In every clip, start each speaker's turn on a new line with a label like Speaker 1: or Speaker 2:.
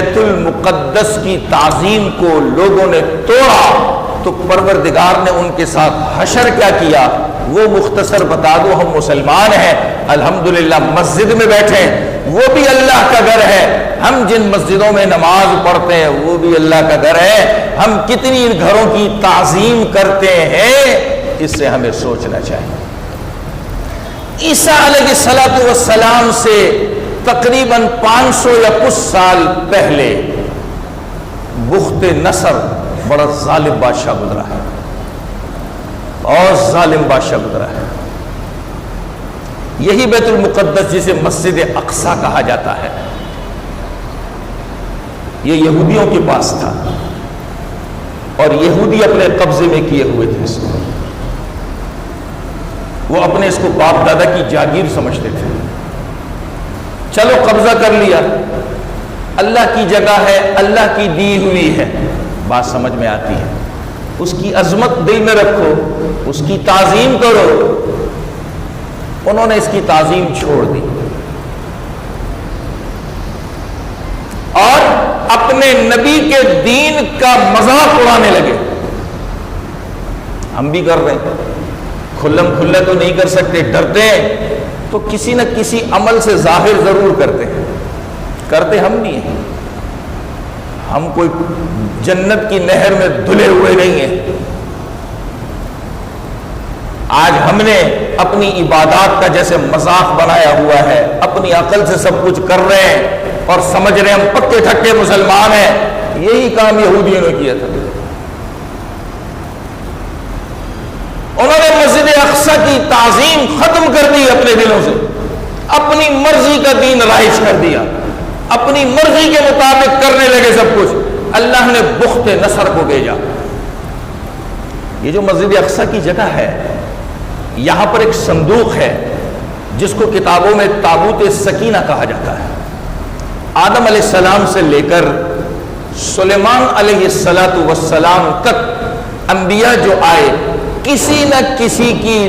Speaker 1: بیت المقدس کی تعظیم کو لوگوں نے توڑا تو پروردگار نے ان کے ساتھ حشر کیا کیا وہ مختصر بتا دو. ہم مسلمان ہیں الحمدللہ مسجد میں بیٹھے ہیں وہ بھی اللہ کا گھر ہے, ہم جن مسجدوں میں نماز پڑھتے ہیں وہ بھی اللہ کا گھر ہے, ہم کتنی گھروں کی تعظیم کرتے ہیں اس سے ہمیں سوچنا چاہیے. عیسیٰ علیہ السلام سے تقریباً 500 یا کچھ سال پہلے بخت نصر بڑا ظالم بادشاہ گزرا ہے اور ظالم بادشاہ گزرا ہے. یہی بیت المقدس جسے مسجد اقصی کہا جاتا ہے یہ یہودیوں کے پاس تھا اور یہودی اپنے قبضے میں کیے ہوئے تھے اس کو. وہ اپنے اس کو باپ دادا کی جاگیر سمجھتے تھے. چلو قبضہ کر لیا, اللہ کی جگہ ہے, اللہ کی دی ہوئی ہے, بات سمجھ میں آتی ہے. اس کی عظمت دل میں رکھو, اس کی تعظیم کرو. انہوں نے اس کی تعظیم چھوڑ دی اور اپنے نبی کے دین کا مذاق اڑانے لگے. ہم بھی کر رہے ہیں, کھلم کھلا تو نہیں کر سکتے, ڈرتے ہیں تو کسی نہ کسی عمل سے ظاہر ضرور کرتے ہیں. کرتے ہم نہیں ہیں, ہم کوئی جنت کی نہر میں دھلے ہوئے نہیں ہیں. آج ہم نے اپنی عبادات کا جیسے مذاق بنایا ہوا ہے, اپنی عقل سے سب کچھ کر رہے ہیں اور سمجھ رہے ہیں ہم پکے ٹھکے مسلمان ہیں. یہی کام یہودیوں نے کیا تھا. انہوں نے مسجد اقصی کی تعظیم ختم کر دی اپنے دلوں سے, اپنی مرضی کا دین رائج کر دیا, اپنی مرضی کے مطابق کرنے لگے سب کچھ. اللہ نے بخت نصر کو بھیجا. یہ جو مسجد اقصی کی جگہ ہے یہاں پر ایک صندوق ہے جس کو کتابوں میں تابوت سکینہ کہا جاتا ہے. آدم علیہ السلام سے لے کر سلیمان علیہ السلام تک انبیاء جو آئے کسی نہ کسی کی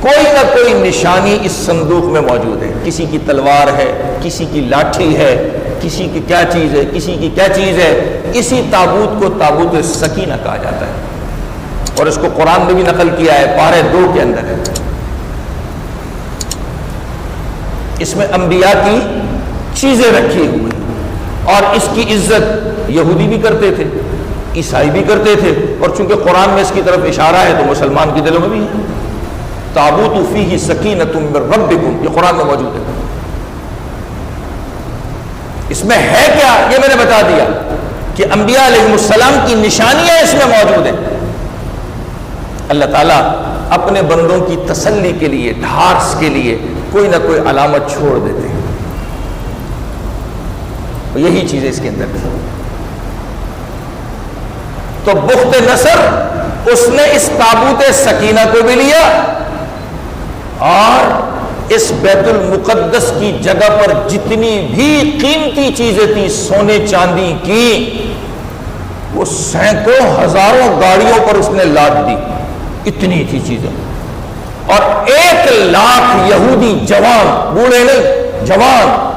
Speaker 1: کوئی نہ کوئی نشانی اس صندوق میں موجود ہے. کسی کی تلوار ہے, کسی کی لاٹھی ہے, کسی کی کیا چیز ہے, کسی کی کیا چیز ہے. اسی تابوت کو تابوت سکینہ کہا جاتا ہے اور اس کو قرآن میں بھی نقل کیا ہے, پارے 2 کے اندر ہے. اس میں انبیاء کی چیزیں رکھی ہوئی اور اس کی عزت یہودی بھی کرتے تھے, عیسائی بھی کرتے تھے, اور چونکہ قرآن میں اس کی طرف اشارہ ہے تو مسلمان کے دلوں میں بھی ہے. تابوت فیہ سکینۃ من ربکم, یہ قرآن میں موجود ہے. اس میں ہے کیا یہ میں نے بتا دیا کہ انبیاء علیہ السلام کی نشانیاں اس میں موجود ہیں. اللہ تعالیٰ اپنے بندوں کی تسلی کے لیے, ڈھارس کے لیے کوئی نہ کوئی علامت چھوڑ دیتے ہیں. یہی چیزیں اس کے اندر تھی. تو بخت نصر اس نے اس تابوت سکینہ کو بھی لیا اور اس بیت المقدس کی جگہ پر جتنی بھی قیمتی چیزیں تھیں سونے چاندی کی وہ سینکڑوں ہزاروں گاڑیوں پر اس نے لاد دی. اتنی تھی چیزیں. اور 1,00,000 یہودی جوان, بوڑھے نہیں جوان,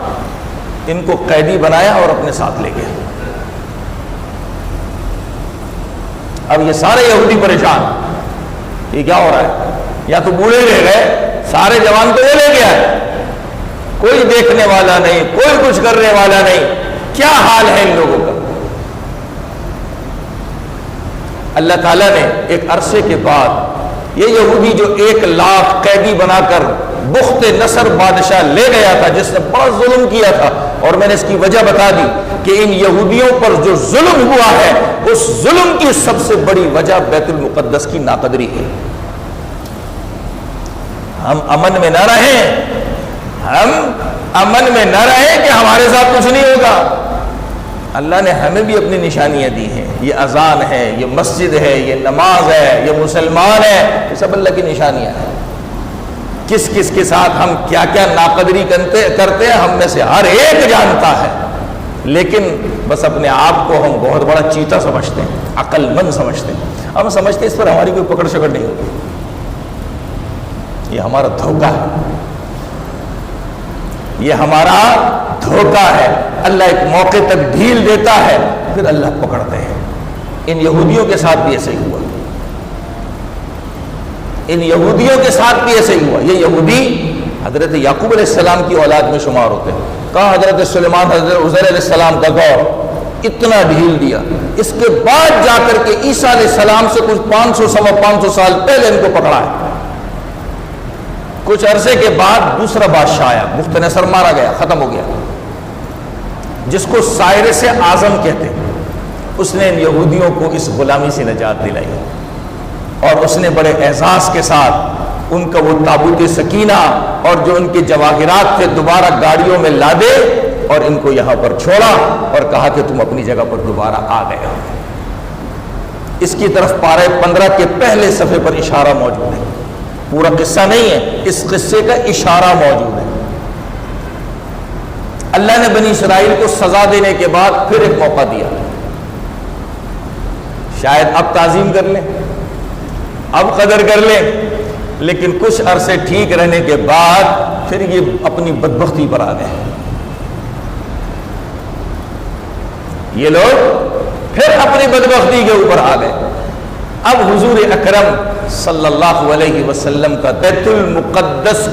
Speaker 1: ان کو قیدی بنایا اور اپنے ساتھ لے گیا. اب یہ سارے یہودی پریشان, یہ کیا ہو رہا ہے, یا تو بوڑھے لے گئے, سارے جوان تو وہ لے گیا ہے, کوئی دیکھنے والا نہیں, کوئی کچھ کرنے والا نہیں. کیا حال ہے ان لوگوں کا. اللہ تعالیٰ نے ایک عرصے کے بعد یہ یہودی جو 1,00,000 قیدی بنا کر بخت نصر بادشاہ لے گیا تھا جس نے بڑا ظلم کیا تھا, اور میں نے اس کی وجہ بتا دی کہ ان یہودیوں پر جو ظلم ہوا ہے اس ظلم کی سب سے بڑی وجہ بیت المقدس کی ناقدری ہے. ہم امن میں نہ رہیں, ہم امن میں نہ رہیں کہ ہمارے ساتھ کچھ نہیں ہوگا. اللہ نے ہمیں بھی اپنی نشانیاں دی ہیں. یہ اذان ہے, یہ مسجد ہے, یہ نماز ہے, یہ مسلمان ہے, یہ سب اللہ کی نشانیاں ہیں. کس کس کے ساتھ ہم کیا کیا ناقدری کرتے ہیں ہم میں سے ہر ایک جانتا ہے, لیکن بس اپنے آپ کو ہم بہت بڑا چیتا سمجھتے ہیں, عقل مند سمجھتے ہیں. ہم سمجھتے ہیں اس پر ہماری کوئی پکڑ شکڑ نہیں ہوگی. یہ ہمارا دھوکہ ہے, یہ ہمارا دھوکہ ہے. اللہ ایک موقع تک ڈھیل دیتا ہے, پھر اللہ پکڑتے ہیں. ان یہودیوں کے ساتھ بھی ایسے ہی ہوا, ان یہودیوں کے ساتھ بھی ایسے ہی ہوا. یہ یہودی حضرت یعقوب علیہ السلام کی اولاد میں شمار ہوتے ہیں. کہا حضرت سلیمان, حضرت عزیر علیہ السلام کا دور, اتنا ڈھیل دیا. اس کے بعد جا کر کے عیسیٰ علیہ السلام سے کچھ 500 سال پہلے ان کو پکڑا ہے. کچھ عرصے کے بعد دوسرا بادشاہ آیا, بخت نصر مارا گیا, ختم ہو گیا, جس کو سائرس اعظم کہتے ہیں. اس نے ان یہودیوں کو اس غلامی سے نجات دلائی, اور اس نے بڑے اعزاز کے ساتھ ان کا وہ تابوت سکینہ اور جو ان کے جواہرات تھے دوبارہ گاڑیوں میں لادے اور ان کو یہاں پر چھوڑا اور کہا کہ تم اپنی جگہ پر دوبارہ آ گئے ہو. اس کی طرف پارہ 15 کے پہلے صفحے پر اشارہ موجود ہے. پورا قصہ نہیں ہے, اس قصے کا اشارہ موجود ہے. اللہ نے بنی اسرائیل کو سزا دینے کے بعد پھر ایک موقع دیا. شاید اب تعظیم کر لیں, اب قدر کر لیں, لیکن کچھ عرصے ٹھیک رہنے کے بعد پھر یہ اپنی بدبختی پر آ گئے. یہ لوگ پھر اپنی بدبختی کے اوپر آ گئے. اب حضور اکرم صلی اللہ علیہ وسلم کا بیت المقدس کی